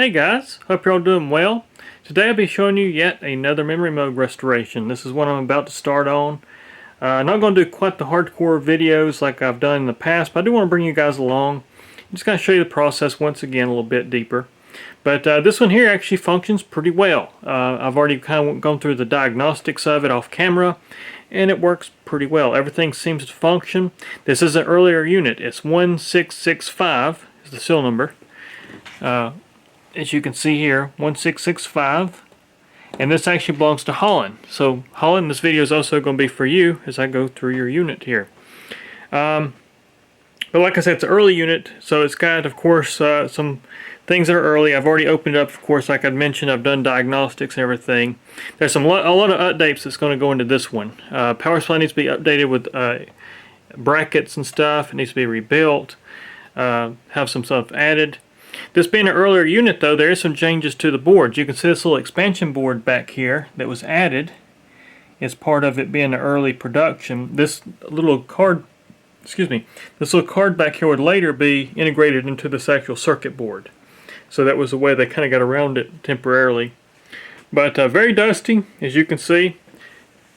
Hey guys, hope you're all doing well. Today I'll be showing you yet another Memorymoog restoration. This is one I'm about to start on. I'm not going to do quite the hardcore videos like I've done in the past, but I do want to bring you guys along. I'm just going to show you the process once again a little bit deeper. But this one here actually functions pretty well. I've already kind of gone through the diagnostics of it off camera, and it works pretty well. Everything seems to function. This is an earlier unit. It's 1665 is the serial number. As you can see here, 1665, and this actually belongs to Hollan. So Hollan, this video is also going to be for you as I go through your unit here. But like I said, it's an early unit, so it's got, of course, some things that are early. I've already opened it up, of course, like I mentioned. I've done diagnostics and everything. There's a lot of updates that's going to go into this one. Power supply needs to be updated with brackets and stuff. It needs to be rebuilt, have some stuff added. This being an earlier unit, though, there is some changes to the board. You can see this little expansion board back here that was added as part of it being an early production. This little card, this little card back here would later be integrated into this actual circuit board. So that was the way they kind of got around it temporarily. But very dusty, as you can see.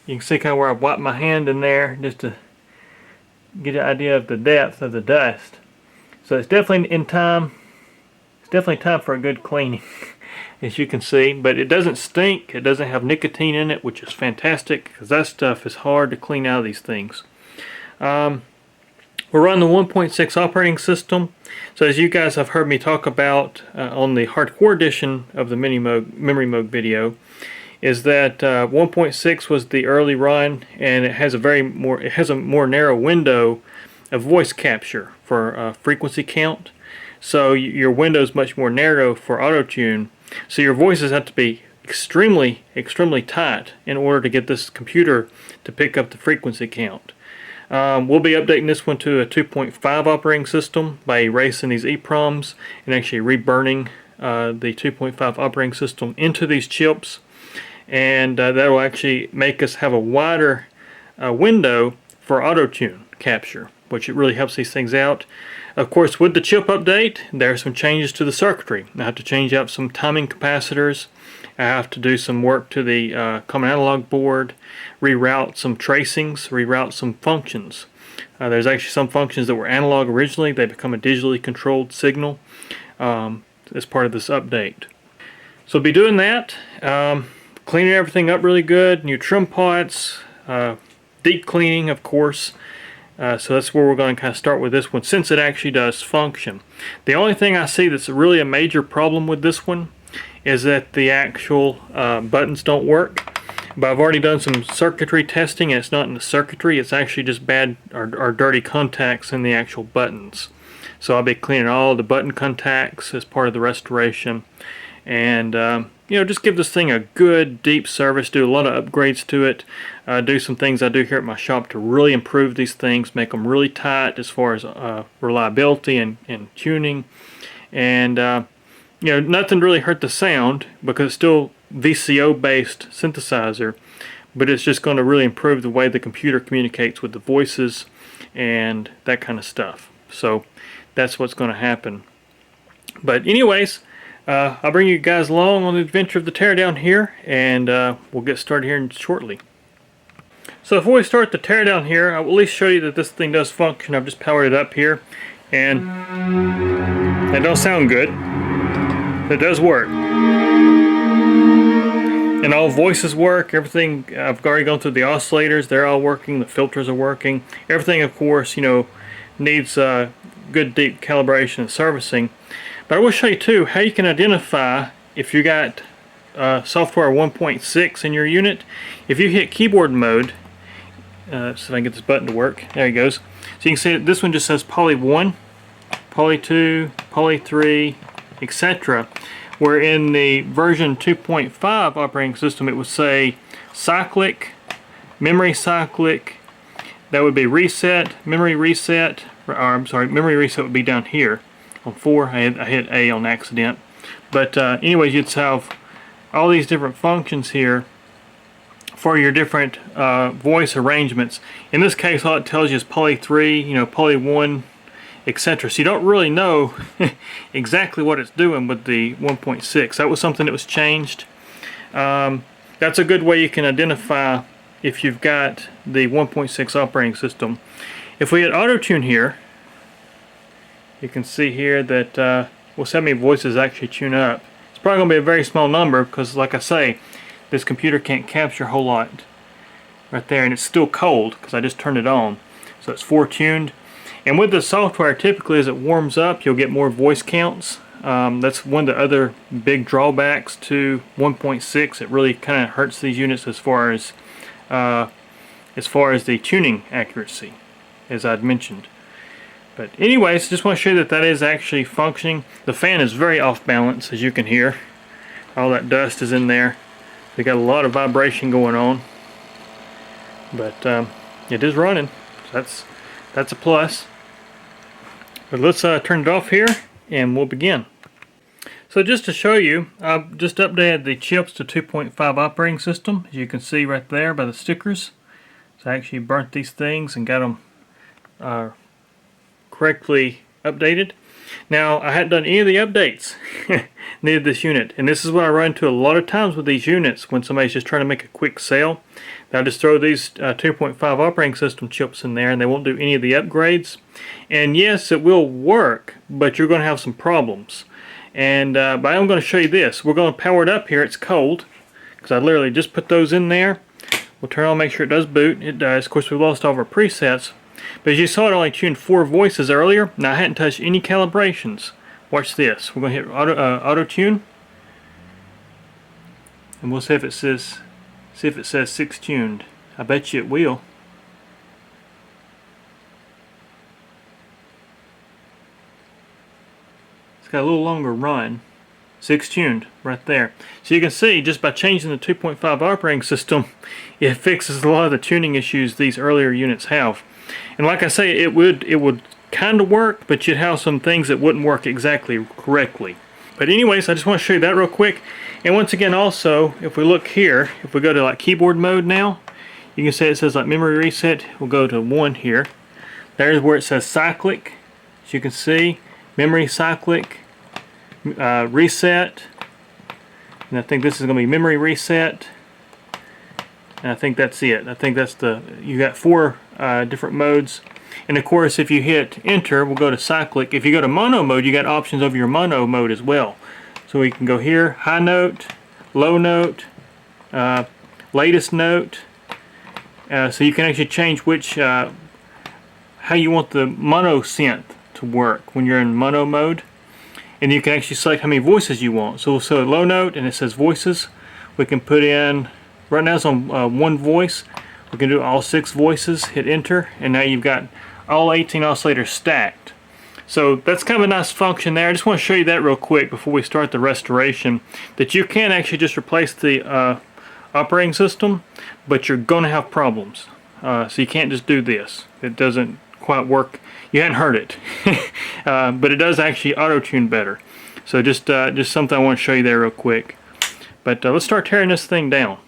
You can see kind of where I wiped my hand in there just to get an idea of the depth of the dust. So it's definitely in time. It's definitely time for a good cleaning, as you can see. But it doesn't stink. It doesn't have nicotine in it, which is fantastic, because that stuff is hard to clean out of these things. We're running the 1.6 operating system. So as you guys have heard me talk about on the hardcore edition of the Memorymoog video, is that 1.6 was the early run, and it has a more narrow window of voice capture for frequency count. So your window is much more narrow for auto-tune. So your voices have to be extremely tight in order to get this computer to pick up the frequency count. We'll be updating this one to a 2.5 operating system by erasing these EPROMs and actually reburning the 2.5 operating system into these chips. And that will actually make us have a wider window for auto-tune capture, which it really helps these things out. Of course, with the chip update, there are some changes to the circuitry. I have to change out some timing capacitors. I have to do some work to the common analog board, reroute some tracings, reroute some functions. There's actually some functions that were analog originally. They become a digitally controlled signal as part of this update. So I'll be doing that, cleaning everything up really good, new trim pots, deep cleaning, of course. So that's where we're going to kind of start with this one, since it actually does function. The only thing I see that's really a major problem with this one is that the actual buttons don't work. But I've already done some circuitry testing, and it's not in the circuitry, it's actually just bad or dirty contacts in the actual buttons. So I'll be cleaning all the button contacts as part of the restoration, and you know, just give this thing a good deep service, do a lot of upgrades to it, do some things I do here at my shop to really improve these things, make them really tight as far as reliability and tuning, and you know, nothing really hurt the sound because it's still VCO based synthesizer, but it's just going to really improve the way the computer communicates with the voices and that kind of stuff. So that's what's going to happen. But anyways, I'll bring you guys along on the adventure of the teardown here, and we'll get started here shortly. So before we start the teardown here, I will at least show you that this thing does function. I've just powered it up here, and it don't sound good. It does work. And all voices work, everything. I've already gone through the oscillators, they're all working, the filters are working. Everything, of course, you know, needs good deep calibration and servicing. But I will show you too how you can identify if you got software 1.6 in your unit. If you hit keyboard mode, see if I can get this button to work. There it goes. So you can see this one just says Poly 1, Poly 2, Poly 3, etc. Where in the version 2.5 operating system it would say cyclic, memory cyclic, that would be reset, memory reset, or I'm sorry, memory reset would be down here. On 4, I hit A on accident. But anyways, you'd have all these different functions here for your different voice arrangements. In this case, all it tells you is Poly 3, you know, Poly 1 etc. So you don't really know exactly what it's doing with the 1.6. That was something that was changed. That's a good way you can identify if you've got the 1.6 operating system. If we hit auto tune here, you can see here that we'll see how many voices actually tune up. It's probably going to be a very small number because, like I say, this computer can't capture a whole lot right there, and it's still cold because I just turned it on. So it's 4 tuned. And with the software, typically as it warms up, you'll get more voice counts. That's one of the other big drawbacks to 1.6. It really kind of hurts these units as far as the tuning accuracy, as I'd mentioned. But anyways, just want to show you that that is actually functioning. The fan is very off balance, as you can hear. All that dust is in there. They got a lot of vibration going on. But it is running. So that's a plus. But let's turn it off here and we'll begin. So just to show you, I've just updated the chips to 2.5 operating system, as you can see right there by the stickers. So I actually burnt these things and got them correctly updated. Now, I hadn't done any of the updates needed this unit, and this is what I run into a lot of times with these units when somebody's just trying to make a quick sale. Now, just throw these 2.5 operating system chips in there, and they won't do any of the upgrades. And yes, it will work, but you're going to have some problems. And but I'm going to show you this. We're going to power it up here. It's cold because I literally just put those in there. We'll turn on, make sure it does boot. It does. Of course, we lost all of our presets. But as you saw, it only tuned 4 voices earlier. Now, I hadn't touched any calibrations. Watch this. We're going to hit auto tune, and we'll see if it says 6 tuned. I bet you it will. It's got a little longer run. 6 tuned right there. So you can see just by changing the 2.5 operating system, it fixes a lot of the tuning issues these earlier units have. And like I say, it would kind of work, but you'd have some things that wouldn't work exactly correctly. But anyways, I just want to show you that real quick. And once again, also, if we look here, if we go to like keyboard mode now, you can see it says like memory reset. We'll go to 1 here. There's where it says cyclic. As you can see, memory cyclic, reset. And I think this is going to be memory reset. And I think that's it. I think that's you got 4 different modes. And of course, if you hit enter, we'll go to cyclic. If you go to mono mode, you got options over your mono mode as well. So we can go here, high note, low note, latest note. So you can actually change which, how you want the mono synth to work when you're in mono mode. And you can actually select how many voices you want. So low note, and it says voices. We can put in, right now it's on 1 voice. We can do all 6 voices, hit enter, and now you've got all 18 oscillators stacked. So that's kind of a nice function there. I just want to show you that real quick before we start the restoration, that you can actually just replace the operating system, but you're going to have problems. So you can't just do this. It doesn't quite work. You hadn't heard it. But it does actually auto-tune better. So just something I want to show you there real quick. But let's start tearing this thing down.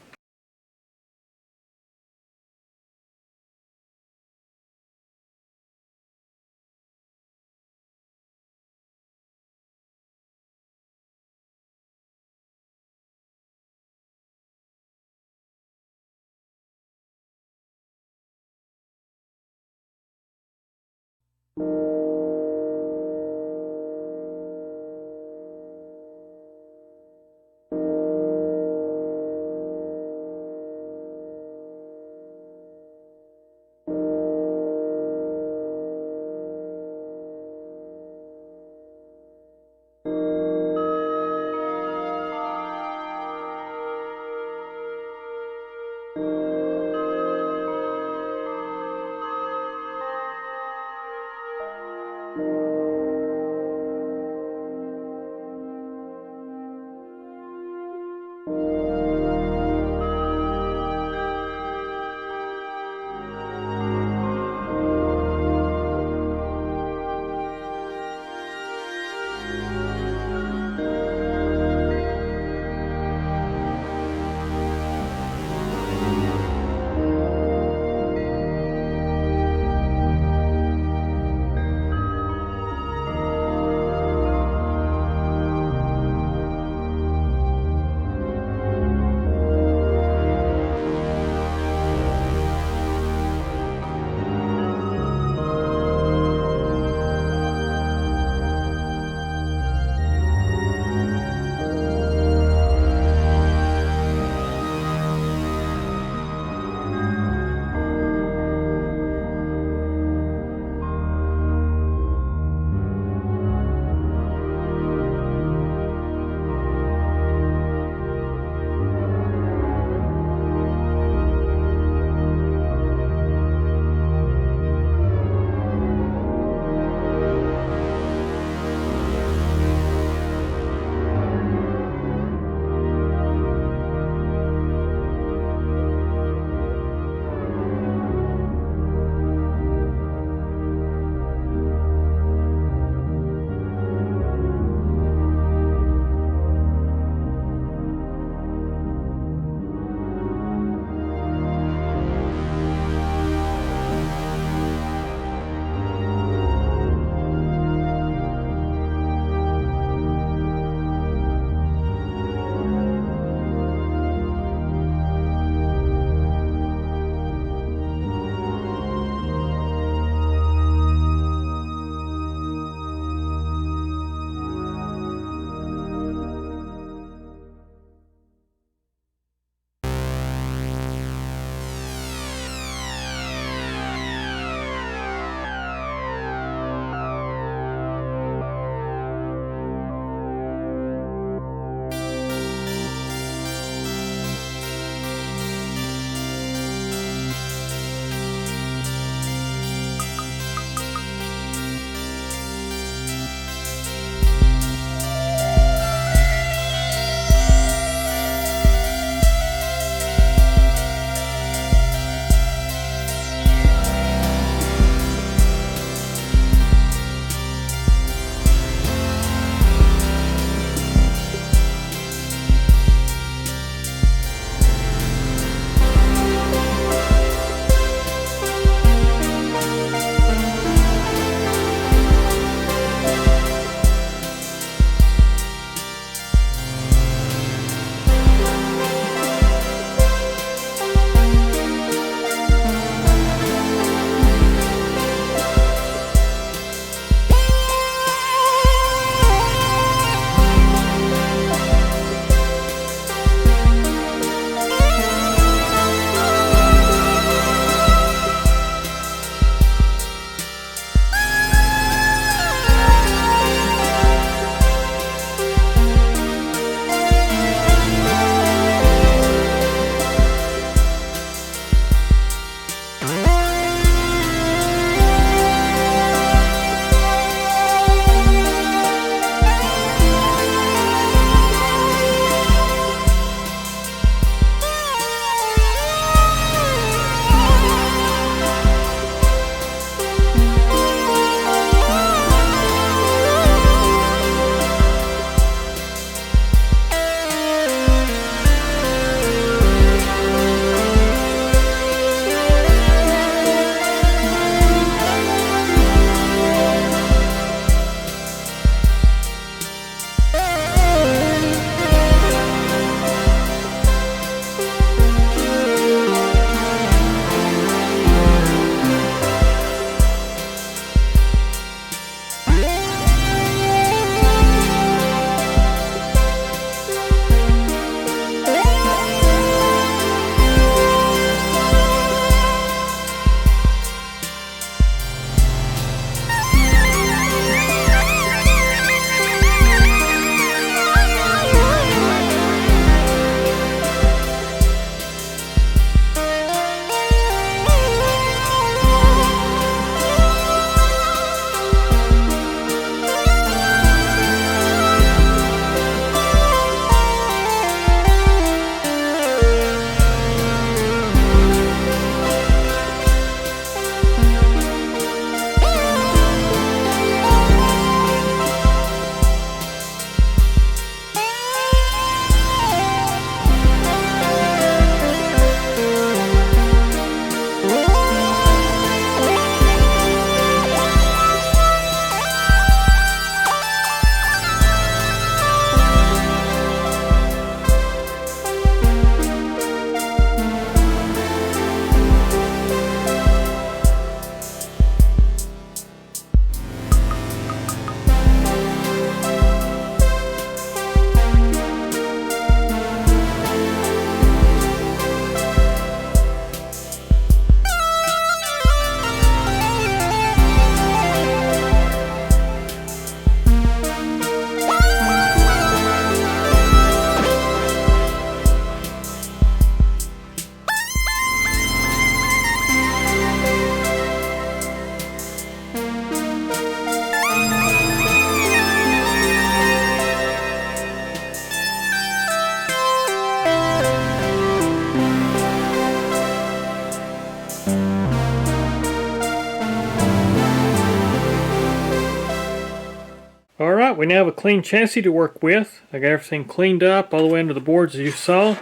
Alright, we now have a clean chassis to work with. I got everything cleaned up all the way under the boards as you saw.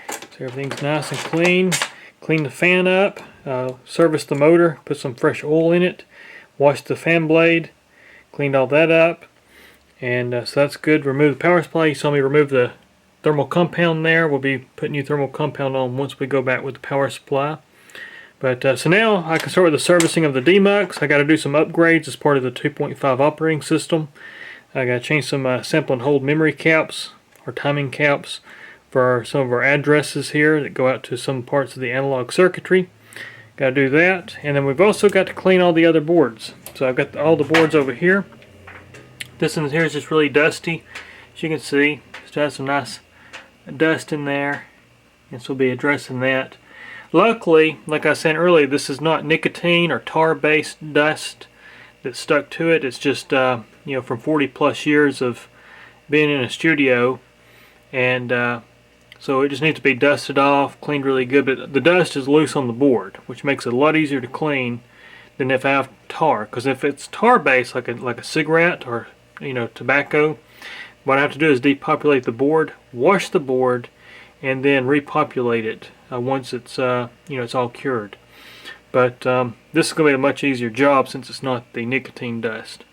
So everything's nice and clean. Clean the fan up, service the motor, put some fresh oil in it, wash the fan blade, cleaned all that up, and so that's good. Remove the power supply. You saw me remove the thermal compound there. We'll be putting new thermal compound on once we go back with the power supply. But so now I can start with the servicing of the demucks. I got to do some upgrades as part of the 2.5 operating system. I got to change some sample and hold memory caps or timing caps for some of our addresses here that go out to some parts of the analog circuitry. Got to do that, and then we've also got to clean all the other boards. So I've got all the boards over here. This one here is just really dusty, as you can see. Still has some nice dust in there, and so we'll be addressing that. Luckily, like I said earlier, this is not nicotine or tar-based dust that's stuck to it. It's just you know, from 40+ years of being in a studio, and so it just needs to be dusted off, cleaned really good. But the dust is loose on the board, which makes it a lot easier to clean than if I have tar. Because if it's tar-based, like a cigarette or tobacco, what I have to do is depopulate the board, wash the board, and then repopulate it once it's it's all cured. But this is going to be a much easier job since it's not the nicotine dust.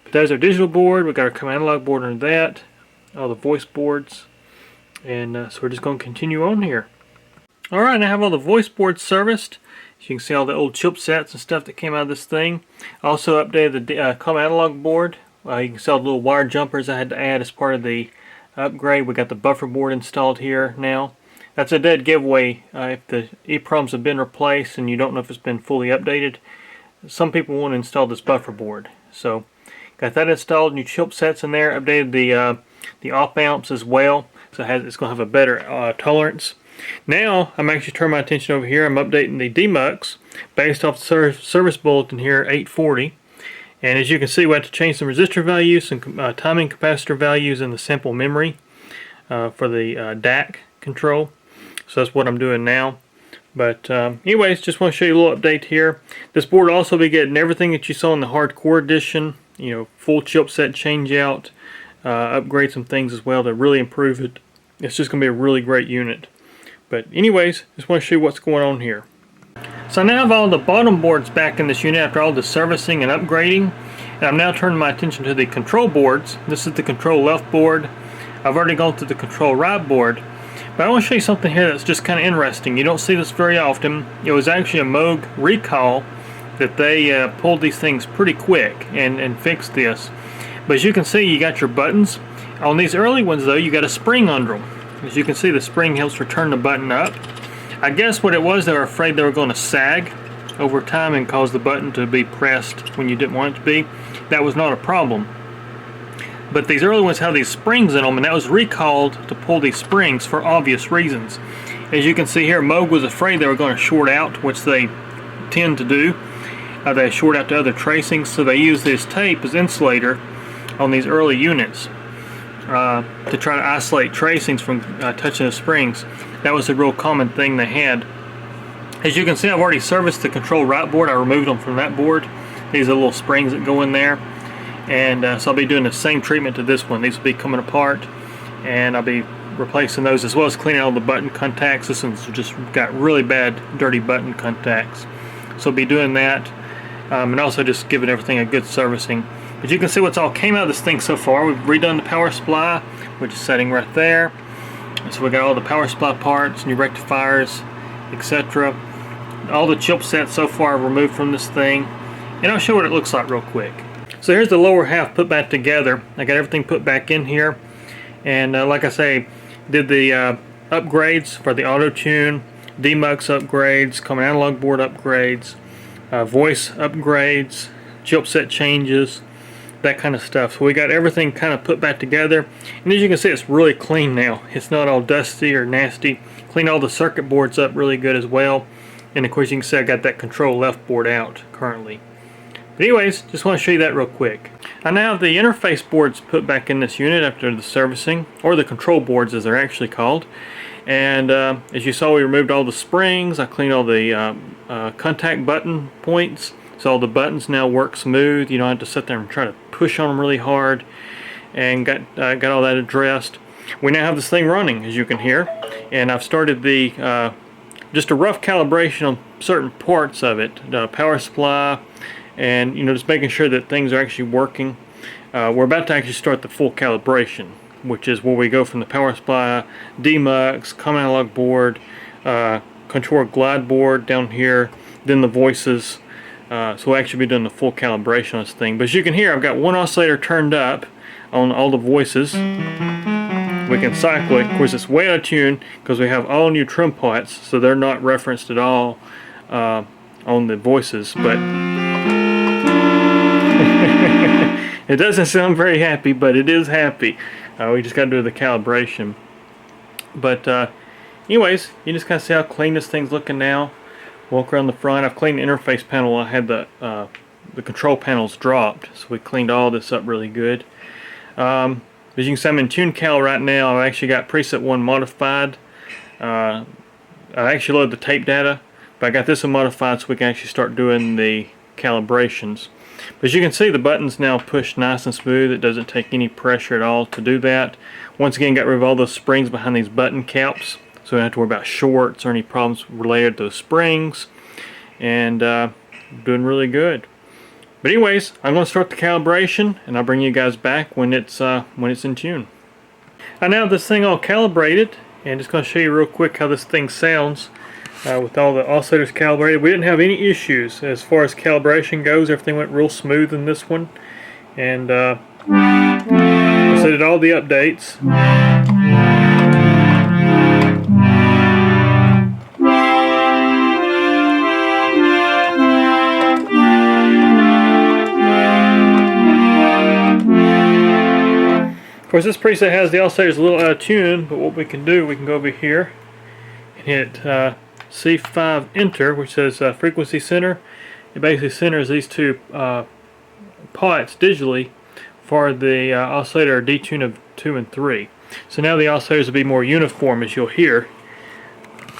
But there's our digital board. We've got our command analog board under that, all the voice boards. And so we're just going to continue on here. Alright, I have all the voice boards serviced. As you can see, all the old chipsets and stuff that came out of this thing. I also updated the common analog board. You can see all the little wire jumpers I had to add as part of the upgrade. We got the buffer board installed here now. That's a dead giveaway if the EEPROMs have been replaced and you don't know if it's been fully updated. Some people want to install this buffer board. So got that installed, new chipsets in there, updated the op amps as well. So it's going to have a better tolerance. Now I'm actually turning my attention over here. I'm updating the demucks based off the service bulletin here, 840. And as you can see, we have to change some resistor values, some timing capacitor values in the sample memory for the DAC control. So that's what I'm doing now. But anyways, just want to show you a little update here. This board will also be getting everything that you saw in the hardcore edition. Full chipset change out, upgrade some things as well to really improve it. It's just going to be a really great unit. But anyways, just want to show you what's going on here. So I now have all the bottom boards back in this unit after all the servicing and upgrading. And I'm now turning my attention to the control boards. This is the control left board. I've already gone to the control right board. But I want to show you something here that's just kind of interesting. You don't see this very often. It was actually a Moog recall that they pulled these things pretty quick and fixed this. But as you can see, you got your buttons. On these early ones though, you got a spring under them. As you can see, the spring helps return the button up. I guess what it was, they were afraid they were going to sag over time and cause the button to be pressed when you didn't want it to be. That was not a problem. But these early ones have these springs in them, and that was recalled to pull these springs for obvious reasons. As you can see here, Moog was afraid they were going to short out, which they tend to do. They short out to other tracings, so they use this tape as insulator on these early units to try to isolate tracings from touching the springs. That was a real common thing they had. As you can see, I've already serviced the control right board. I removed them from that board. These are little springs that go in there. And so I'll be doing the same treatment to this one. These will be coming apart, and I'll be replacing those as well as cleaning all the button contacts. This one's just got really bad, dirty button contacts. So I'll be doing that, and also just giving everything a good servicing. But you can see what's all came out of this thing so far. We've redone the power supply, which is setting right there. And so we got all the power supply parts, new rectifiers, etc. All the chipsets so far removed from this thing. And I'll show you what it looks like real quick. So here's the lower half put back together. I got everything put back in here. And like I say, did the upgrades for the auto tune, demucks upgrades, common analog board upgrades, voice upgrades, chipset changes, that kind of stuff. So we got everything kind of put back together, and as you can see, it's really clean now. It's not all dusty or nasty. Cleaned all the circuit boards up really good as well, and of course you can see I got that control left board out currently. But anyways, just want to show you that real quick. I now have the interface boards put back in this unit after the servicing, or the control boards as they're actually called. And as you saw, we removed all the springs. I cleaned all the contact button points, so all the buttons now work smooth. You don't have to sit there and try to push on them really hard. and got all that addressed. We now have this thing running, as you can hear, and I've started the just a rough calibration on certain parts of it, the power supply, and just making sure that things are actually working. We're about to actually start the full calibration, which is where we go from the power supply, DMUX, common analog board, control glide board down here, then the voices. So we'll actually be doing the full calibration on this thing. But as you can hear, I've got one oscillator turned up on all the voices. We can cycle it. Of course, it's way out of tune because we have all new trim pots, so they're not referenced at all on the voices. But it doesn't sound very happy, but it is happy. We just got to do the calibration. But anyways, you just kind of see how clean this thing's looking now. Walk around the front. I've cleaned the interface panel. I had the control panels dropped, so we cleaned all this up really good. As you can see, I'm in tune cal right now. I've actually got preset 1 modified. I actually loaded the tape data, but I got this one modified so we can actually start doing the calibrations. But as you can see, the button's now pushed nice and smooth. It doesn't take any pressure at all to do that. Once again, got rid of all those springs behind these button caps, so we don't have to worry about shorts or any problems related to those springs. And doing really good. But anyways, I'm going to start the calibration, and I'll bring you guys back when it's in tune. I now have this thing all calibrated, and just going to show you real quick how this thing sounds with all the oscillators calibrated. We didn't have any issues as far as calibration goes. Everything went real smooth in this one, and so did all the updates. Of course, this preset has the oscillators a little out of tune, but what we can do, we can go over here and hit C5 enter, which says frequency center. It basically centers these two pots digitally for the oscillator detune of 2 and 3. So now the oscillators will be more uniform, as you'll hear.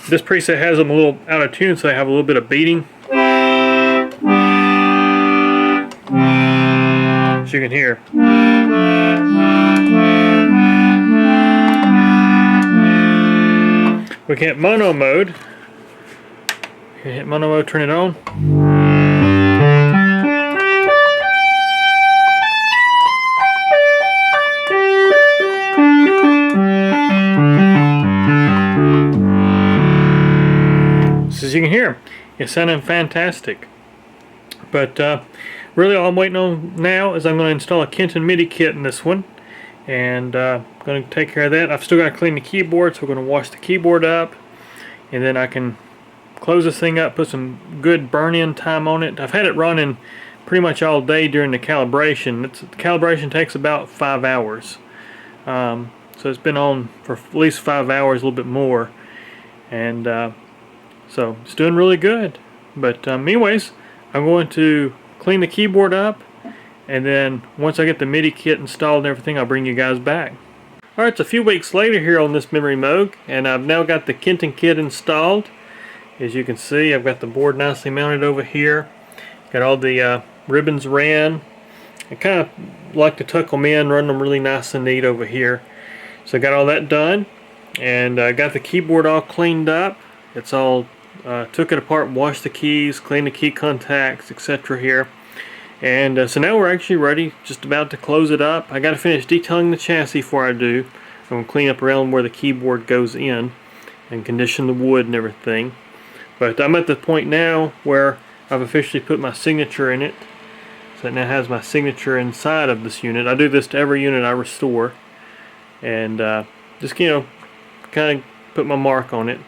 This preset has them a little out of tune, so they have a little bit of beating, as you can hear. We can hit mono mode. Hit mono mode, turn it on. So as you can hear, it's sounding fantastic. But really all I'm waiting on now is I'm going to install a Kenton MIDI kit in this one. And going to take care of that. I've still got to clean the keyboard, so we're going to wash the keyboard up, and then I can close this thing up, put some good burn-in time on it. I've had it running pretty much all day during the calibration. The calibration takes about 5 hours, so it's been on for at least 5 hours, a little bit more, and so it's doing really good. But anyways, I'm going to clean the keyboard up, and then once I get the MIDI kit installed and everything, I'll bring you guys back. Alright, it's a few weeks later here on this Memorymoog, and I've now got the Kenton kit installed. As you can see, I've got the board nicely mounted over here. Got all the ribbons ran. I kind of like to tuck them in, run them really nice and neat over here. So I got all that done, and I got the keyboard all cleaned up. It's all, took it apart, washed the keys, cleaned the key contacts, etc. here. And so now we're actually ready, just about to close it up. I got to finish detailing the chassis before I do. I'm going to clean up around where the keyboard goes in and condition the wood and everything. But I'm at the point now where I've officially put my signature in it. So it now has my signature inside of this unit. I do this to every unit I restore. And just, kind of put my mark on it.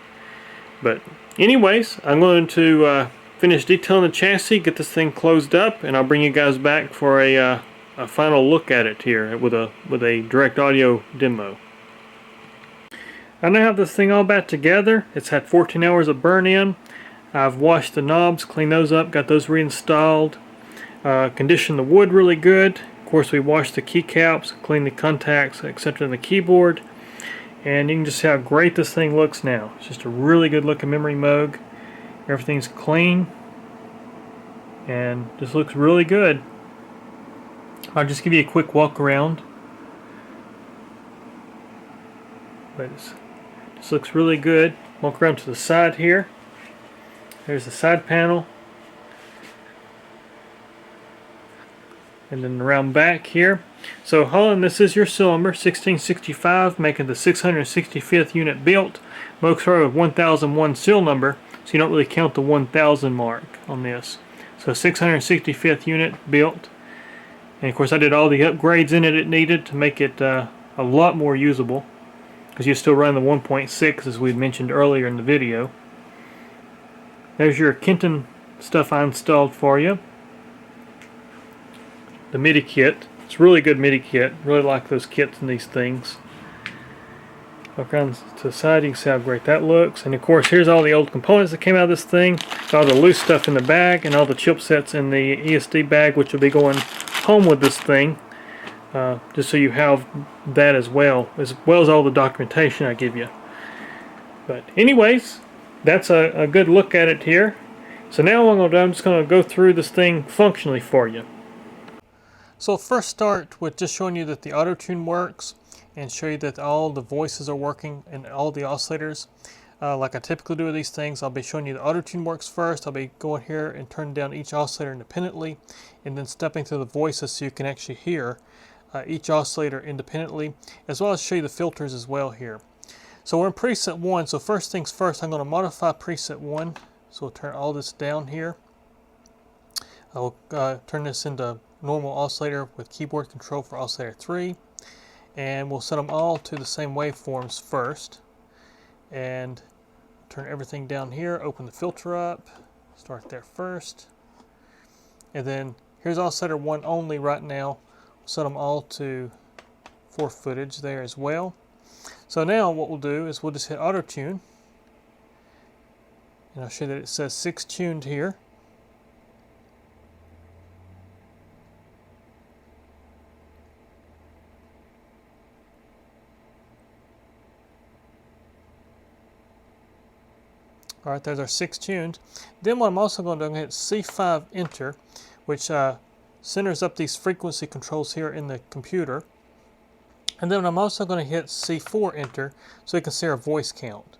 But anyways, I'm going to finish detailing the chassis, get this thing closed up, and I'll bring you guys back for a final look at it here with a direct audio demo. I now have this thing all back together. It's had 14 hours of burn-in. I've washed the knobs, cleaned those up, got those reinstalled, conditioned the wood really good. Of course, we washed the keycaps, cleaned the contacts, etc. in the keyboard, and you can just see how great this thing looks now. It's just a really good looking Memorymoog. Everything's clean and just looks really good. I'll just give you a quick walk around But this looks really good. Walk around to the side here. There's the side panel. And then around back here. So Hollan, this is your cylinder, 1665, making the 665th unit built. Moog started with 1001 seal number, so you don't really count the 1000 mark on this. So 665th unit built. And of course I did all the upgrades in it needed to make it a lot more usable, because you still run the 1.6 as we mentioned earlier in the video. There's your Kenton stuff I installed for you. The MIDI kit. It's a really good MIDI kit. Really like those kits and these things. Look around to the side, you can see how great that looks. And of course, here's all the old components that came out of this thing. All the loose stuff in the bag and all the chipsets in the ESD bag, which will be going home with this thing. Just so you have that as well as all the documentation I give you. But anyways, that's a good look at it here. So now what I'm going to do, I'm just going to go through this thing functionally for you. So I'll first start with just showing you that the auto tune works and show you that all the voices are working and all the oscillators. Like I typically do with these things, I'll be showing you the auto tune works first. I'll be going here and turning down each oscillator independently and then stepping through the voices so you can actually hear each oscillator independently, as well as show you the filters as well here. So we're in preset 1, so first things first, I'm going to modify preset 1. So we'll turn all this down here. I'll turn this into normal oscillator with keyboard control for oscillator 3, and we'll set them all to the same waveforms first, and turn everything down here, open the filter up, start there first, and then here's oscillator 1 only right now. We'll set them all to 4 footage there as well. So now what we'll do is we'll just hit auto tune, and I'll show you that it says 6 tuned here. Alright, there's our 6 tuned. Then what I'm also going to do, I'm going to hit C5 enter, which centers up these frequency controls here in the computer. And then I'm also going to hit C4 enter so we can see our voice count.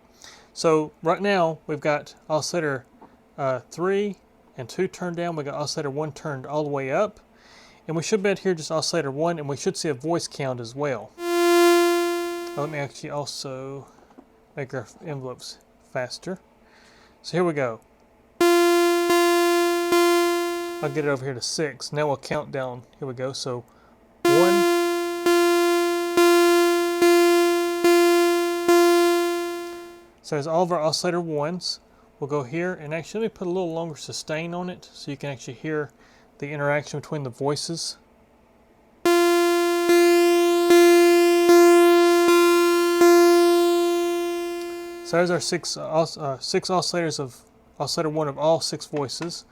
So right now we've got oscillator 3 and 2 turned down, we've got oscillator 1 turned all the way up, and we should be able to hear just oscillator 1, and we should see a voice count as well. Now, let me actually also make our envelopes faster. So here we go. I'll get it over here to 6. Now we'll count down. Here we go. So 1. So there's all of our oscillator 1s. We'll go here and actually put a little longer sustain on it so you can actually hear the interaction between the voices. So there's our 6 oscillators of oscillator 1 of all 6 voices.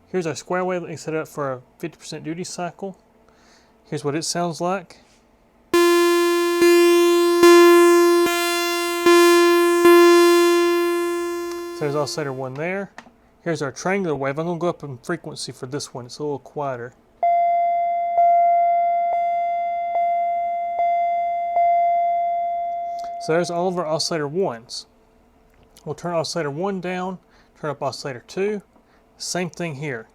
Here's our square wave. Let me set it up for a 50% duty cycle. Here's what it sounds like. So there's oscillator 1 there. Here's our triangular wave. I'm going to go up in frequency for this one. It's a little quieter. So there's all of our oscillator 1s. We'll turn oscillator 1 down, turn up oscillator 2. Same thing here.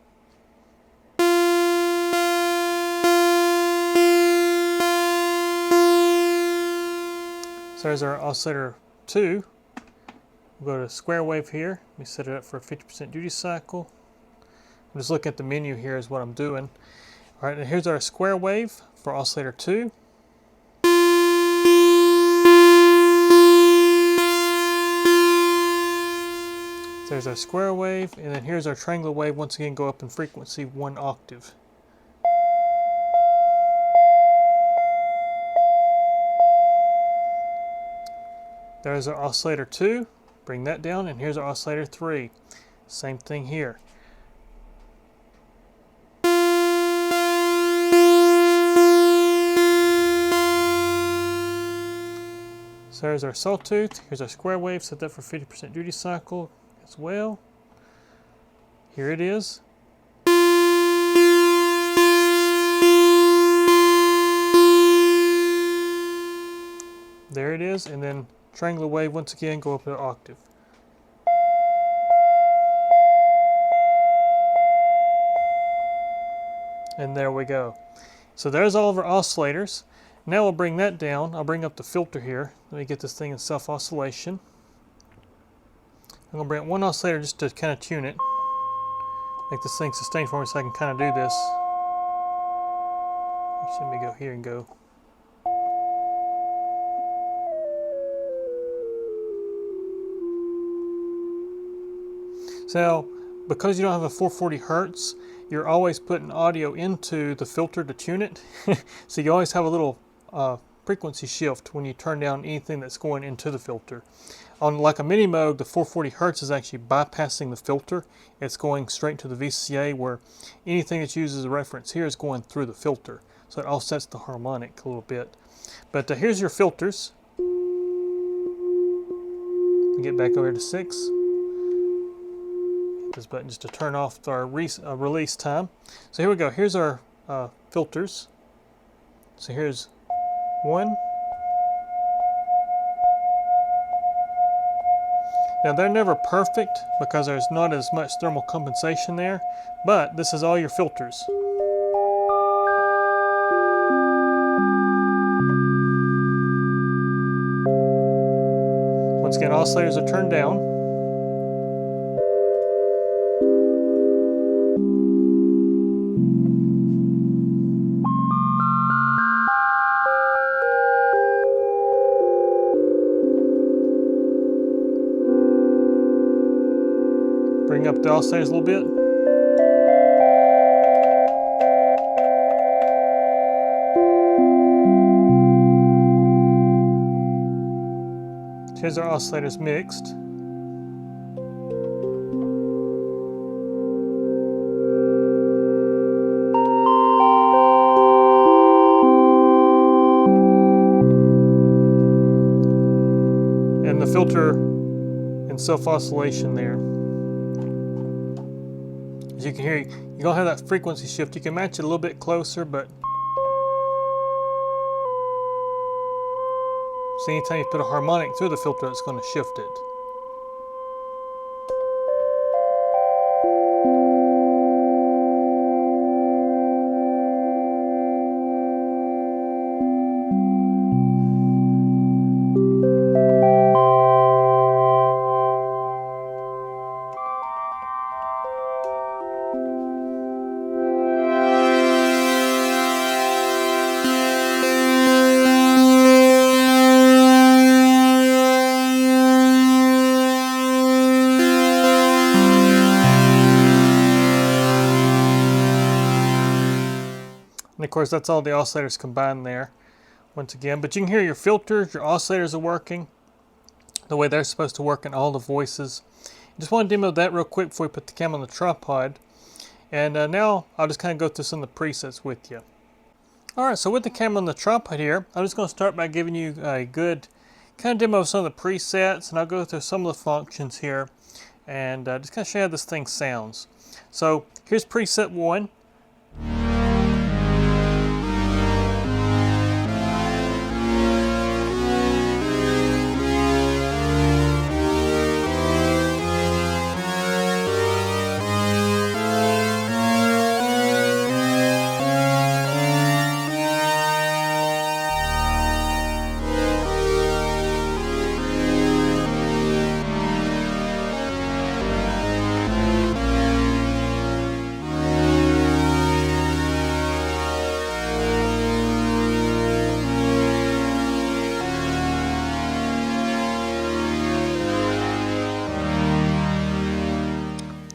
So there's our oscillator 2. We'll go to square wave here. Let me set it up for a 50% duty cycle. I'm just looking at the menu here is what I'm doing. All right, and here's our square wave for oscillator 2. So there's our square wave, and then here's our triangular wave. Once again, go up in frequency 1 octave. There's our oscillator 2. Bring that down, and here's our oscillator 3. Same thing here. So there's our sawtooth. Here's our square wave. Set that for 50% duty cycle as well. Here it is. There it is, and then triangular wave once again, go up an octave. And there we go. So there's all of our oscillators. Now we'll bring that down. I'll bring up the filter here. Let me get this thing in self-oscillation. I'm going to bring up one oscillator just to kind of tune it. Make this thing sustain for me so I can kind of do this. Actually, let me go here and go. So, because you don't have a 440 Hertz, you're always putting audio into the filter to tune it. So you always have a little frequency shift when you turn down anything that's going into the filter. On like a Memorymoog, the 440 Hertz is actually bypassing the filter. It's going straight to the VCA, where anything that's used as a reference here is going through the filter. So it offsets the harmonic a little bit. But here's your filters. Get back over to 6. This button just to turn off our release time. So here we go. Here's our filters. So here's 1. Now they're never perfect because there's not as much thermal compensation there, but this is all your filters. Once again, oscillators are turned down. Bring up the oscillators a little bit. Here's our oscillators mixed. And the filter in self-oscillation there. As you can hear, you're going to have that frequency shift. You can match it a little bit closer, but see, anytime you put a harmonic through the filter, it's going to shift it. And of course, that's all the oscillators combined there, once again. But you can hear your filters, your oscillators are working the way they're supposed to work in all the voices. Just want to demo that real quick before we put the camera on the tripod. And now I'll just kind of go through some of the presets with you. Alright, so with the camera on the tripod here, I'm just going to start by giving you a good kind of demo of some of the presets, and I'll go through some of the functions here and just kind of show you how this thing sounds. So here's preset 1.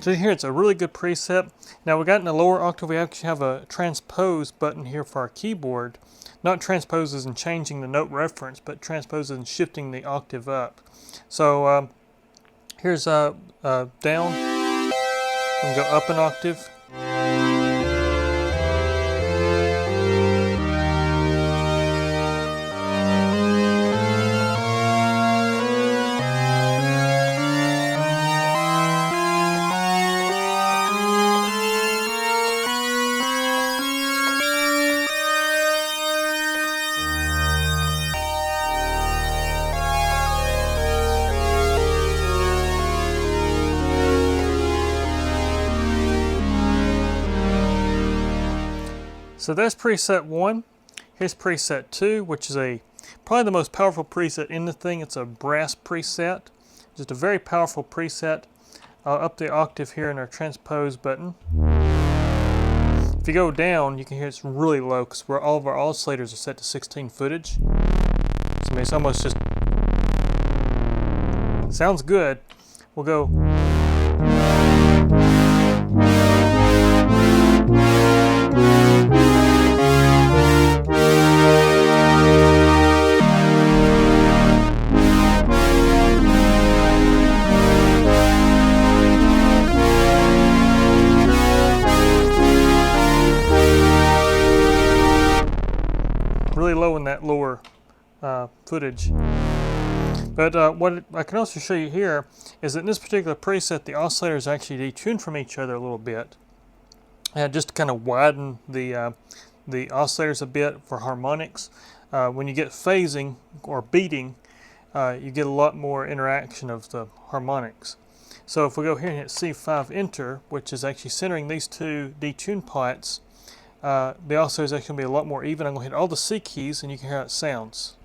So here it's a really good preset. Now we got in the lower octave, we actually have a transpose button here for our keyboard. Not transpose as in changing the note reference, but transpose as in shifting the octave up. So here's down, we can go up an octave. So that's preset 1. Here's preset 2, which is probably the most powerful preset in the thing. It's a brass preset. Just a very powerful preset. I'll up the octave here in our transpose button. If you go down, you can hear it's really low because all of our oscillators are set to 16 footage. So I mean, it's almost just sounds good. We'll go. Really low in that lower footage. But what I can also show you here is that in this particular preset, the oscillators actually detuned from each other a little bit. And just to kind of widen the oscillators a bit for harmonics. When you get phasing or beating, you get a lot more interaction of the harmonics. So if we go here and hit C5 enter, which is actually centering these two detuned pots, the oscillator is actually going to be a lot more even. I'm going to hit all the C keys and you can hear how it sounds.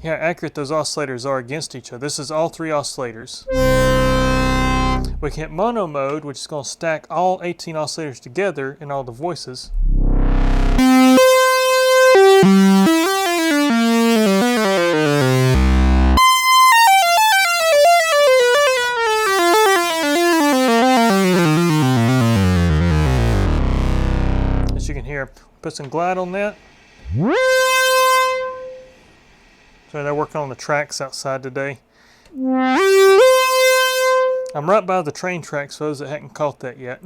How accurate those oscillators are against each other. This is all 3 oscillators. We can hit mono mode, which is going to stack all 18 oscillators together in all the voices. As you can hear, put some glide on that. So they're working on the tracks outside today. I'm right by the train tracks for those that haven't caught that yet.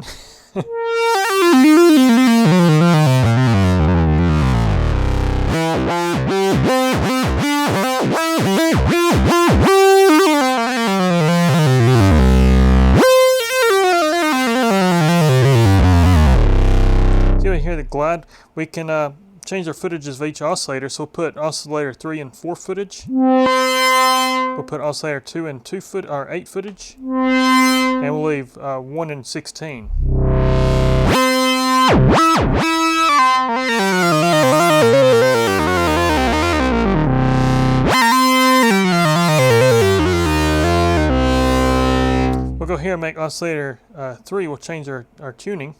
See, we hear the glide. We can change our footages of each oscillator, so we'll put oscillator 3 in 4 footage. We'll put oscillator 2 in 8 footage, and we'll leave 1 in 16. We'll go here and make oscillator 3. We'll change our tuning.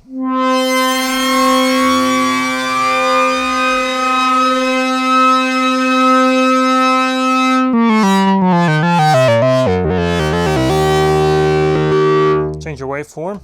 Change your waveform.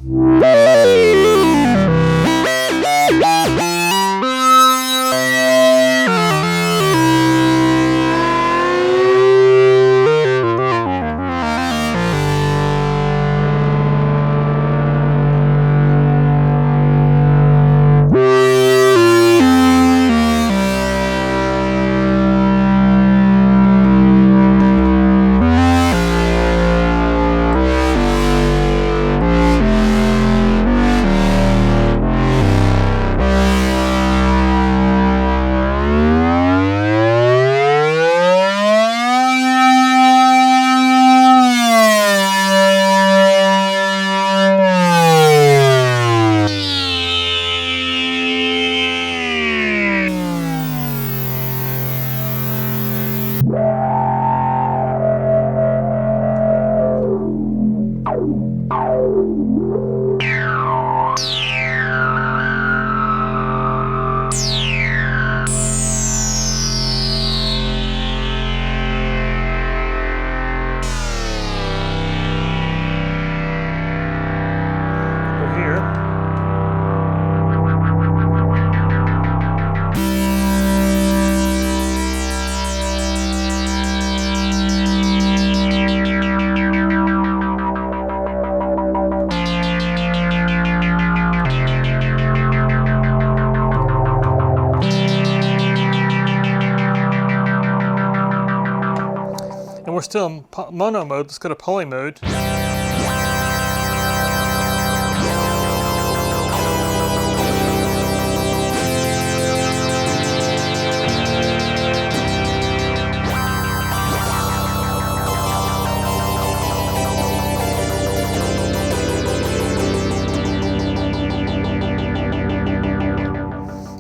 We're still in mono mode. Let's go to poly mode.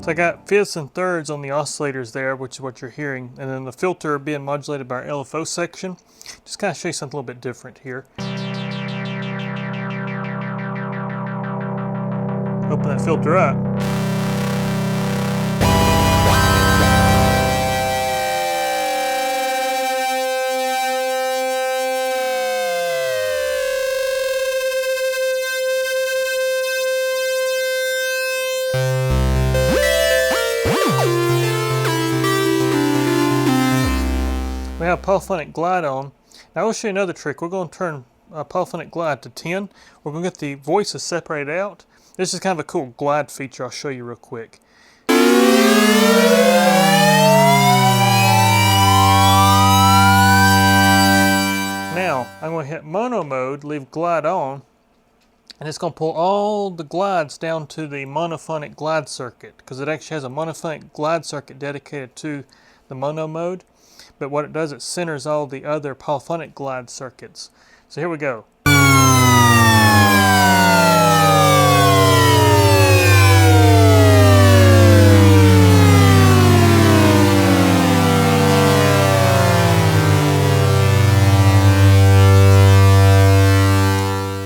So I got fifths and thirds on the oscillators there, which is what you're hearing, and then the filter being modulated by our LFO section. Just kind of show you something a little bit different here. Open that filter up. We have polyphonic glide on. Now I will show you another trick. We're going to turn polyphonic glide to 10. We're going to get the voices separated out. This is kind of a cool glide feature I'll show you real quick. Now I'm going to hit mono mode, leave glide on, and it's going to pull all the glides down to the monophonic glide circuit, because it actually has a monophonic glide circuit dedicated to the mono mode. But what it does, it centers all the other polyphonic glide circuits. So here we go.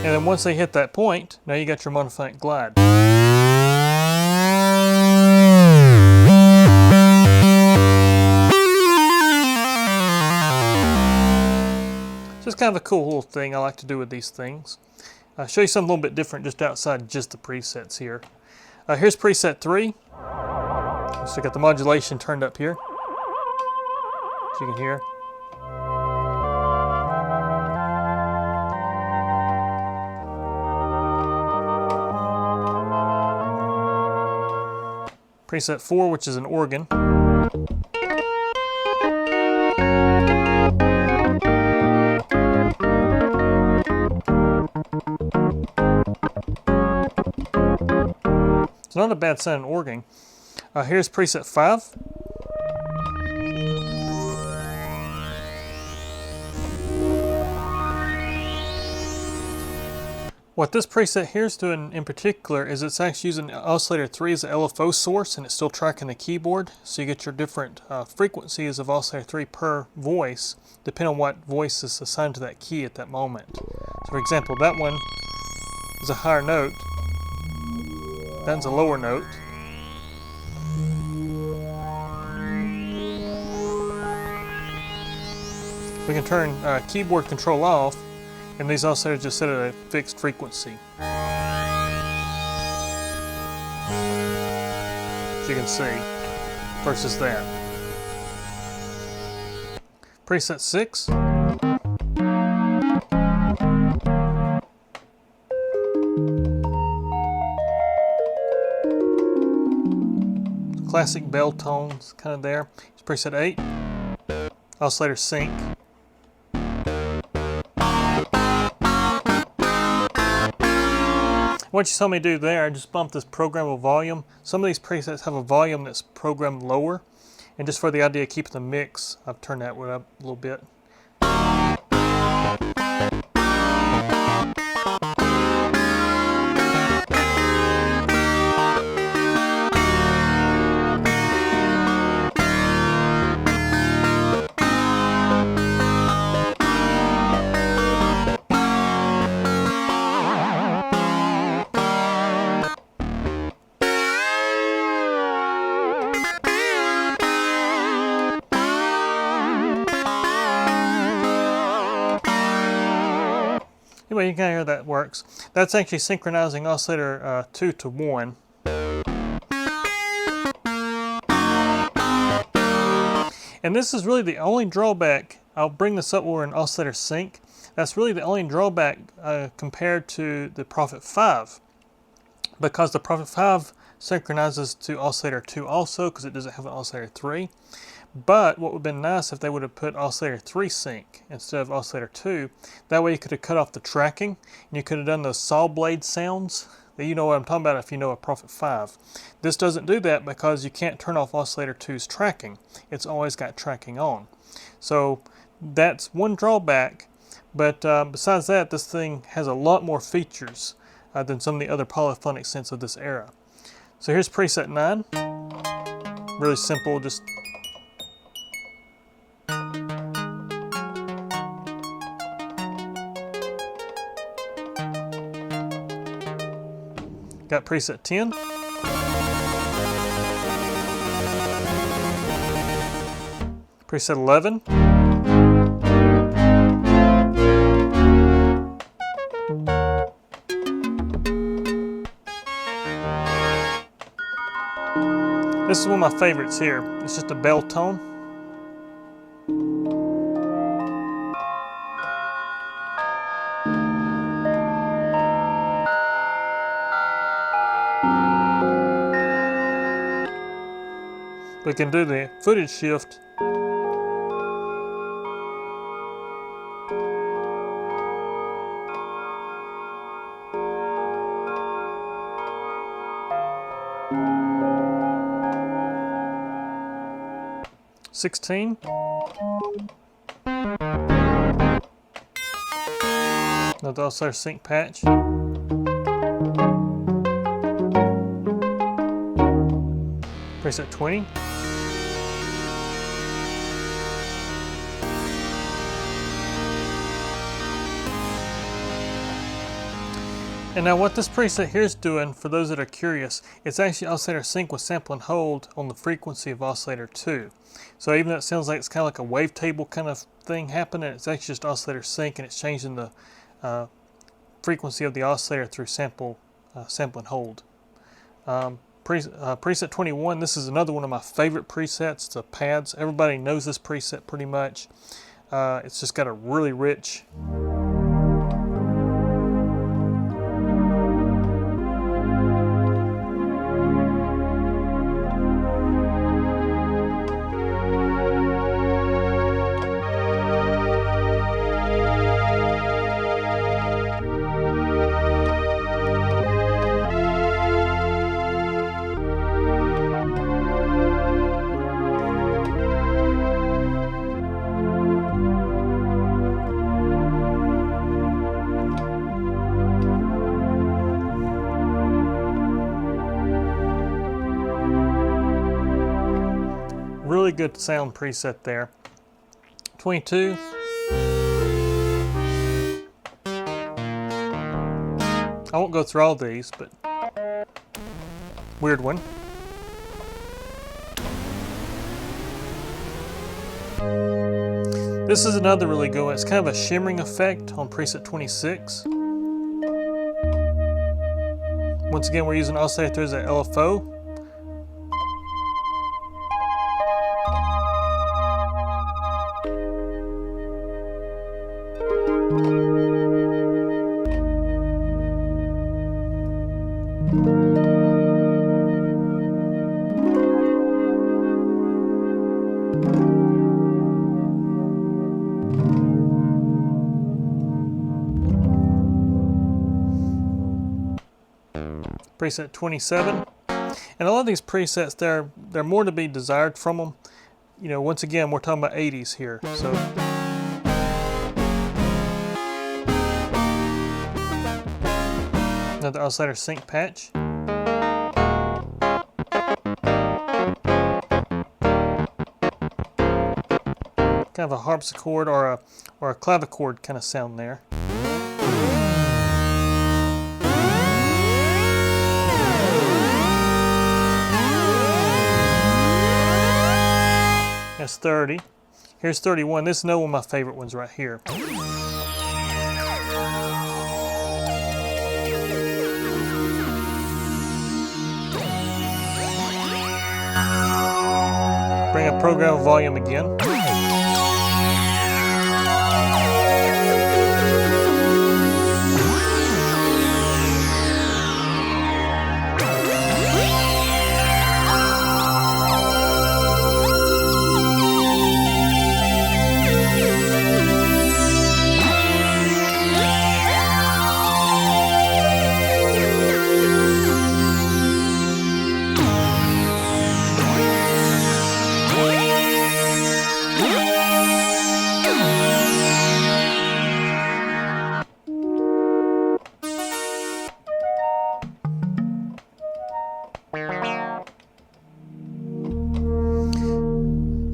And then once they hit that point, now you got your monophonic glide. So it's kind of a cool little thing I like to do with these things. I'll show you something a little bit different just outside just the presets here. Here's preset 3. So you got the modulation turned up here, as you can hear. Preset 4, which is an organ. It's not a bad sounding organ. Here's preset 5. What this preset here is doing in particular is it's actually using oscillator 3 as an LFO source, and it's still tracking the keyboard. So you get your different frequencies of oscillator 3 per voice, depending on what voice is assigned to that key at that moment. So for example, that one is a higher note. That's a lower note. We can turn keyboard control off, and these oscillators just set at a fixed frequency. As you can see, versus that. Preset 6. Classic bell tones kind of there. It's preset 8. Oscillator sync. What you saw me do there, I just bumped this programmable volume. Some of these presets have a volume that's programmed lower, and just for the idea of keeping the mix, I've turned that one up a little bit. Anyway, you can hear that works. That's actually synchronizing oscillator 2 to 1. And this is really the only drawback. I'll bring this up when we're in oscillator sync. That's really the only drawback compared to the Prophet 5. Because the Prophet 5 synchronizes to oscillator 2 also, because it doesn't have an oscillator 3. But what would have been nice if they would have put oscillator 3 sync instead of oscillator 2. That way you could have cut off the tracking, and you could have done those saw blade sounds. You know what I'm talking about if you know a Prophet 5. This doesn't do that because you can't turn off oscillator 2's tracking. It's always got tracking on. So that's one drawback, but besides that, this thing has a lot more features than some of the other polyphonic synths of this era. So here's preset 9. Really simple, just got preset 10. Preset 11. This is one of my favorites here. It's just a bell tone. We can do the footage shift. $16. Another oscillator sync patch. Preset 20. And now what this preset here is doing, for those that are curious, it's actually oscillator sync with sample and hold on the frequency of oscillator 2. So even though it sounds like it's kind of like a wavetable kind of thing happening, it's actually just oscillator sync, and it's changing the frequency of the oscillator through sample and hold. Preset 21, this is another one of my favorite presets, the pads. Everybody knows this preset pretty much. It's just got a really rich really good sound preset there. 22. I won't go through all these, but weird one. This is another really good one. It's kind of a shimmering effect on preset 26. Once again, we're using oscillator as an LFO. Preset 27, and a lot of these presets, they're more to be desired from them. You know, once again, we're talking about 80s here, so another oscillator sync patch. Kind of a harpsichord or a clavichord kind of sound there. That's 30. Here's 31. This is another one of my favorite ones right here. Bring up program volume again.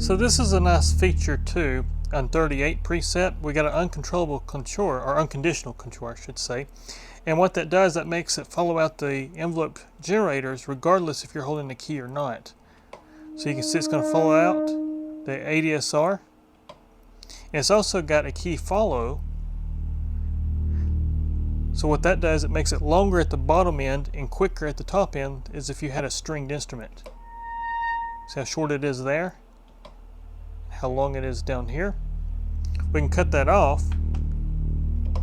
So this is a nice feature too. On 38 preset, we got an uncontrollable control, or unconditional control, I should say. And what that does, that makes it follow out the envelope generators regardless if you're holding the key or not. So you can see it's going to follow out the ADSR. And it's also got a key follow. So what that does, it makes it longer at the bottom end and quicker at the top end as if you had a stringed instrument. See how short it is there? How long it is down here? We can cut that off. And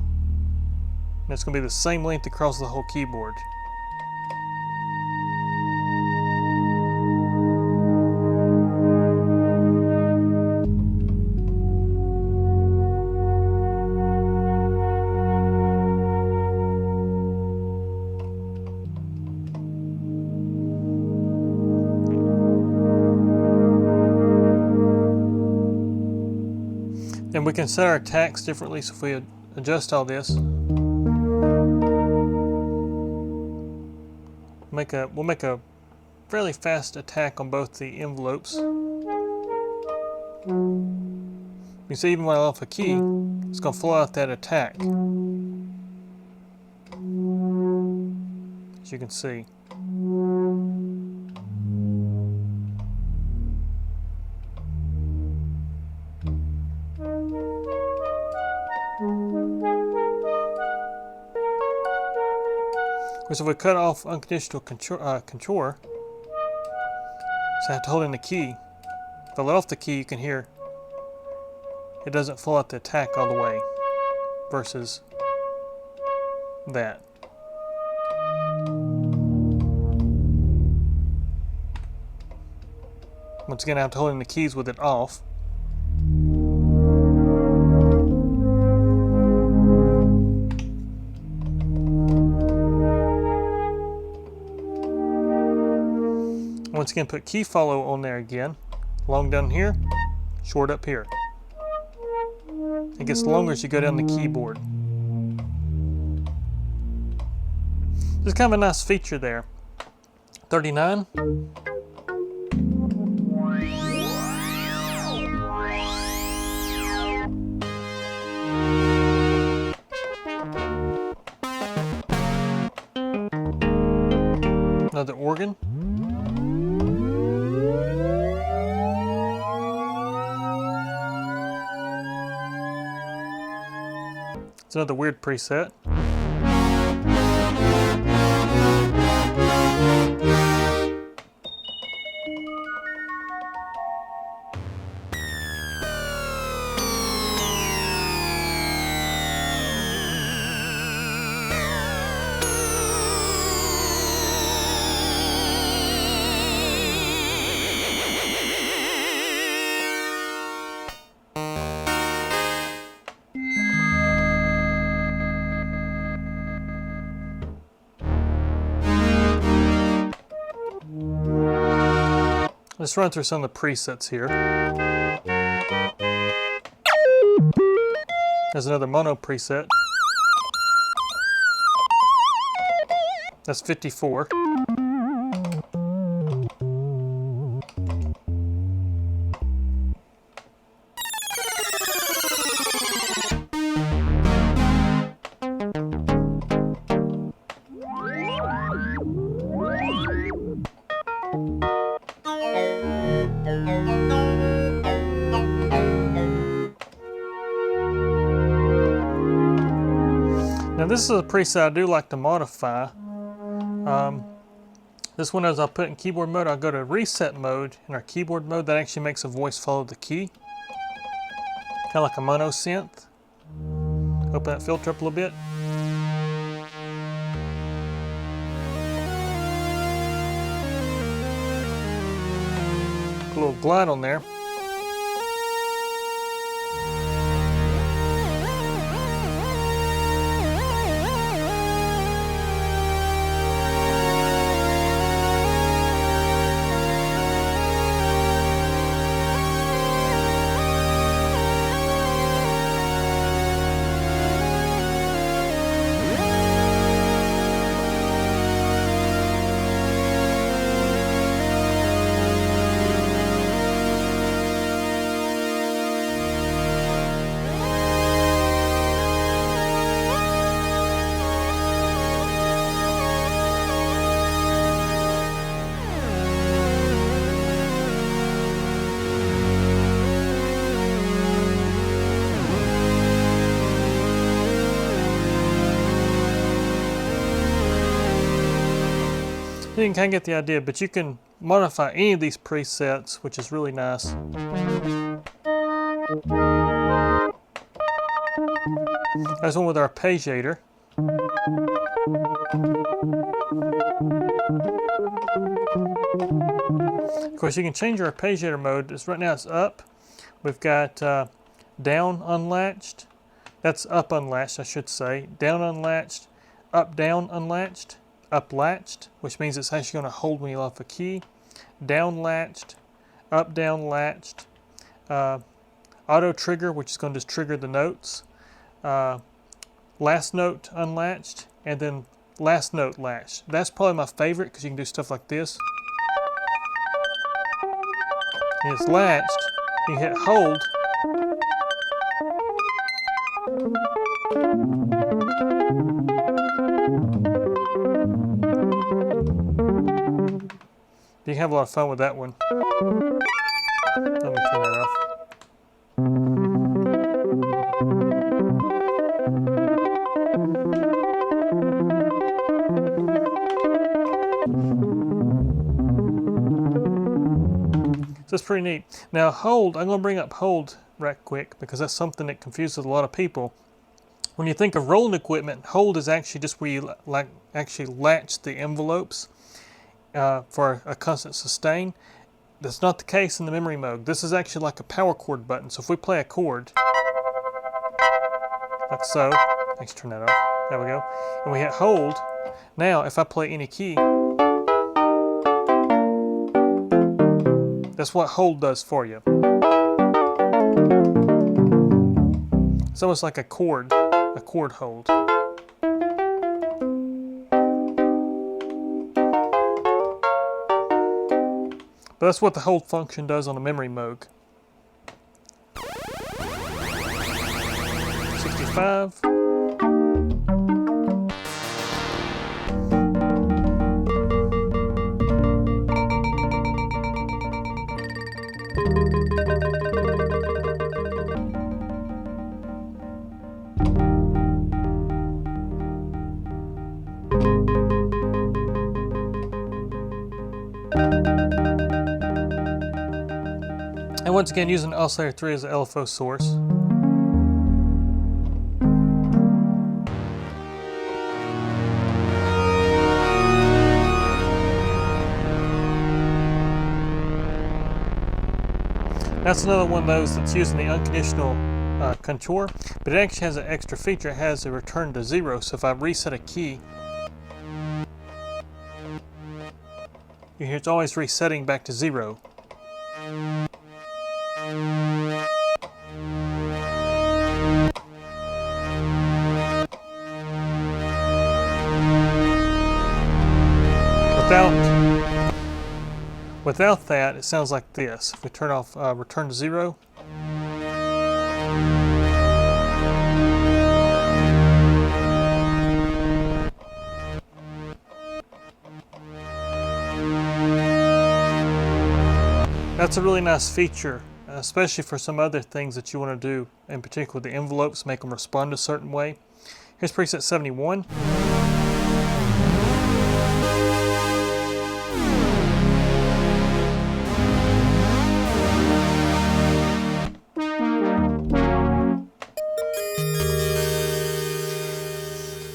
it's going to be the same length across the whole keyboard. And we can set our attacks differently, so if we adjust all this, we'll make a fairly fast attack on both the envelopes. You can see even when I off a key, it's going to flow out that attack. As you can see. So if we cut off unconditional control, so I have to hold in the key. If I let off the key, you can hear it doesn't flow out the attack all the way versus that. Once again, I have to hold in the keys with it off. Once again, put key follow on there again. Long down here, short up here. It gets longer as you go down the keyboard. It's kind of a nice feature there. 39. Another organ. It's another weird preset. Let's run through some of the presets here. There's another mono preset. That's 54. Now this is a preset I do like to modify. This one, as I'll put in keyboard mode, I'll go to reset mode. In our keyboard mode, that actually makes a voice follow the key. Kind of like a mono synth. Open that filter up a little bit. Put a little glide on there. You can kind of get the idea, but you can modify any of these presets, which is really nice. There's one with our arpeggiator. Of course, you can change your arpeggiator mode. Right now it's up. We've got down unlatched. That's up unlatched, I should say. Down unlatched, up down unlatched, up latched, which means it's actually going to hold when you off a key. Down latched, up down latched. Auto trigger, which is going to just trigger the notes. Last note unlatched, and then last note latched. That's probably my favorite because you can do stuff like this. And it's latched. You hit hold. You can have a lot of fun with that one. Let me turn that off. So it's pretty neat. Now hold, I'm going to bring up hold right quick because that's something that confuses a lot of people. When you think of rolling equipment, hold is actually just where you actually latch the envelopes for a constant sustain. That's not the case in the Memorymoog. This is actually like a power chord button. So if we play a chord, like so, let's turn that off. There we go. And we hit hold. Now if I play any key, that's what hold does for you. It's almost like a chord hold. But that's what the hold function does on the Memorymoog. 65. And once again, using oscillator 3 as an LFO source. That's another one of those that's using the unconditional contour, but it actually has an extra feature. It has a return to 0, so if I reset a key, you hear it's always resetting back to 0. Without that, it sounds like this. If we turn off return to 0, that's a really nice feature, especially for some other things that you want to do, in particular the envelopes, make them respond a certain way. Here's preset 71.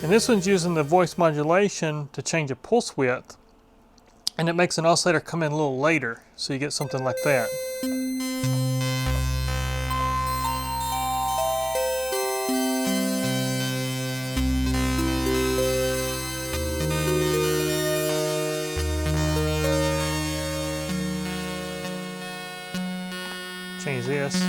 And this one's using the voice modulation to change a pulse width, and it makes an oscillator come in a little later, so you get something like that. Change this.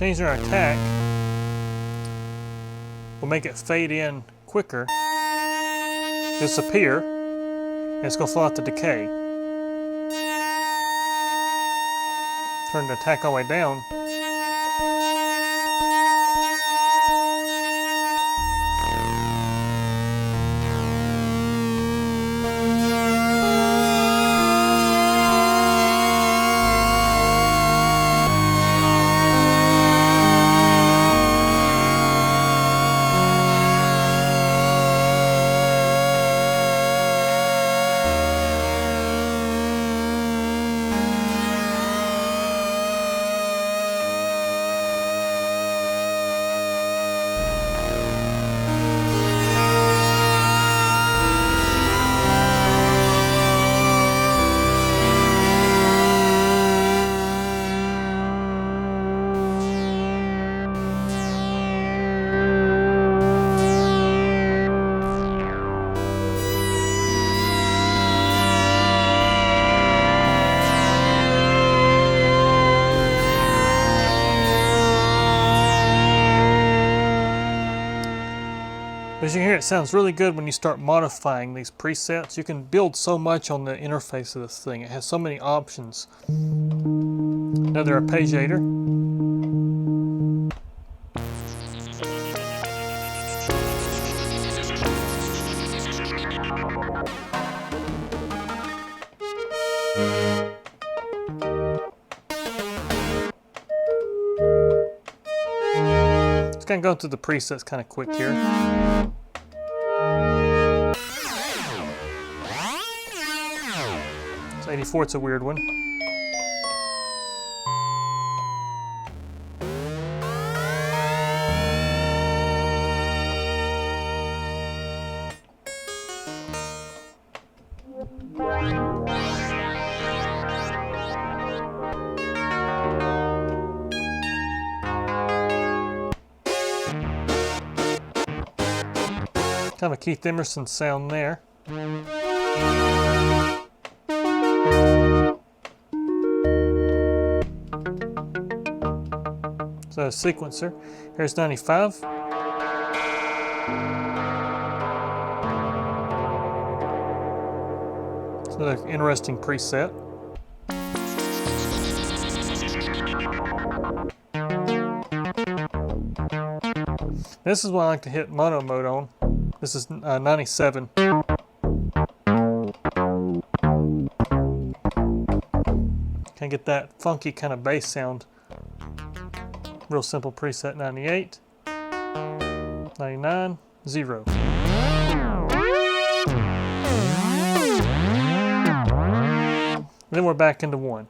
Changing our attack will make it fade in quicker, disappear, and it's going to fall out the decay. Turn the attack all the way down. As you hear, it sounds really good when you start modifying these presets. You can build so much on the interface of this thing. It has so many options. Another arpeggiator. Just gonna go through the presets kind of quick here. So 84, it's a weird one. Kind of a Keith Emerson sound there. So a sequencer. Here's 95. It's another interesting preset. This is what I like to hit mono mode on. This is 97. Can get that funky kind of bass sound. Real simple preset. 98, 99, 0. Then we're back into 1.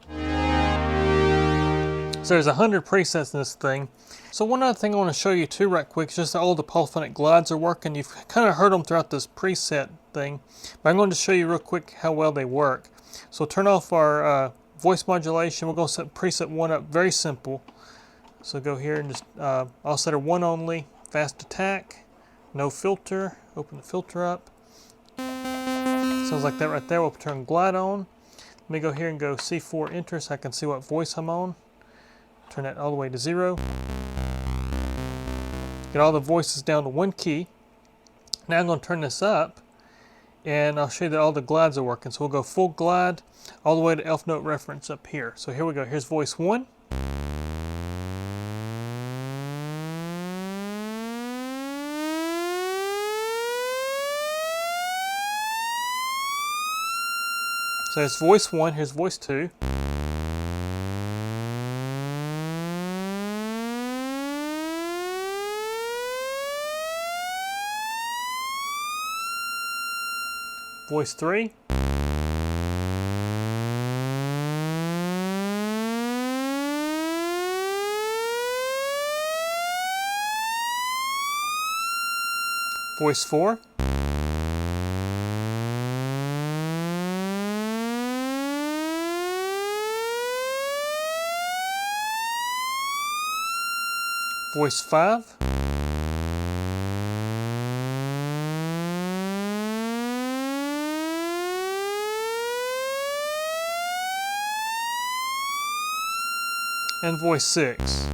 So there's 100 presets in this thing. So one other thing I want to show you too right quick is just how all the polyphonic glides are working. You've kind of heard them throughout this preset thing, but I'm going to show you real quick how well they work. So turn off our voice modulation. We're going to set preset 1 up, very simple. So go here and just, I'll set her 1 only, fast attack, no filter, open the filter up. Sounds like that right there. We'll turn glide on. Let me go here and go C4 enter so I can see what voice I'm on. Turn that all the way to 0. Get all the voices down to 1 key. Now I'm going to turn this up and I'll show you that all the glides are working. So we'll go full glide all the way to elf note reference up here. So here we go. Here's voice 1. So it's voice 1, here's voice 2. Voice 3. Voice 4. Voice 5. And voice 6.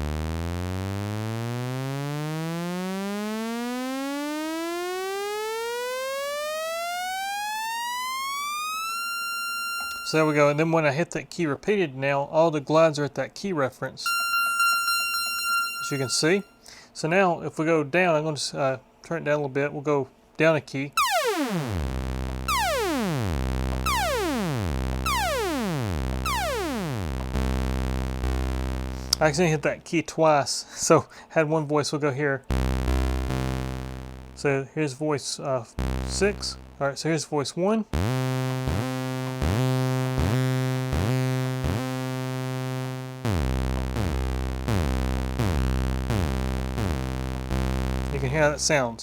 So there we go, and then when I hit that key repeated now, all the glides are at that key reference, as you can see. So now if we go down, I'm going to turn it down a little bit, we'll go down a key. I accidentally hit that key twice, so had one voice, we'll go here. So here's voice 6. Alright, so here's voice 1. You can hear how that sounds.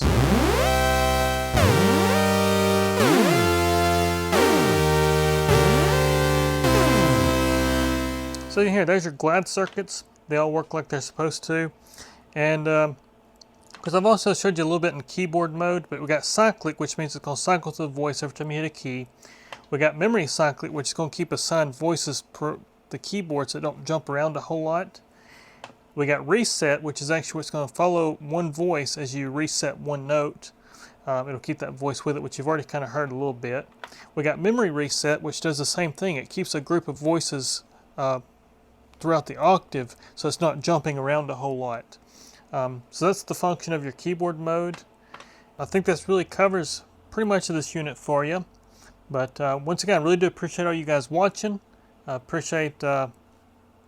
So you can hear, there's your glide circuits. They all work like they're supposed to. And because I've also showed you a little bit in keyboard mode, but we got cyclic, which means it's going to cycle to the voice every time you hit a key. We got memory cyclic, which is going to keep assigned voices per the keyboard so it don't jump around a whole lot. We got reset, which is actually what's going to follow one voice as you reset one note. It'll keep that voice with it, which you've already kind of heard a little bit. We got memory reset, which does the same thing. It keeps a group of voices throughout the octave, so it's not jumping around a whole lot. So that's the function of your keyboard mode. I think this really covers pretty much of this unit for you. But once again, I really do appreciate all you guys watching. I appreciate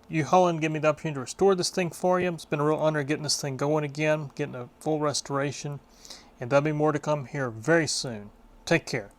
you, Hollan, giving me the opportunity to restore this thing for you. It's been a real honor getting this thing going again, getting a full restoration. And there'll be more to come here very soon. Take care.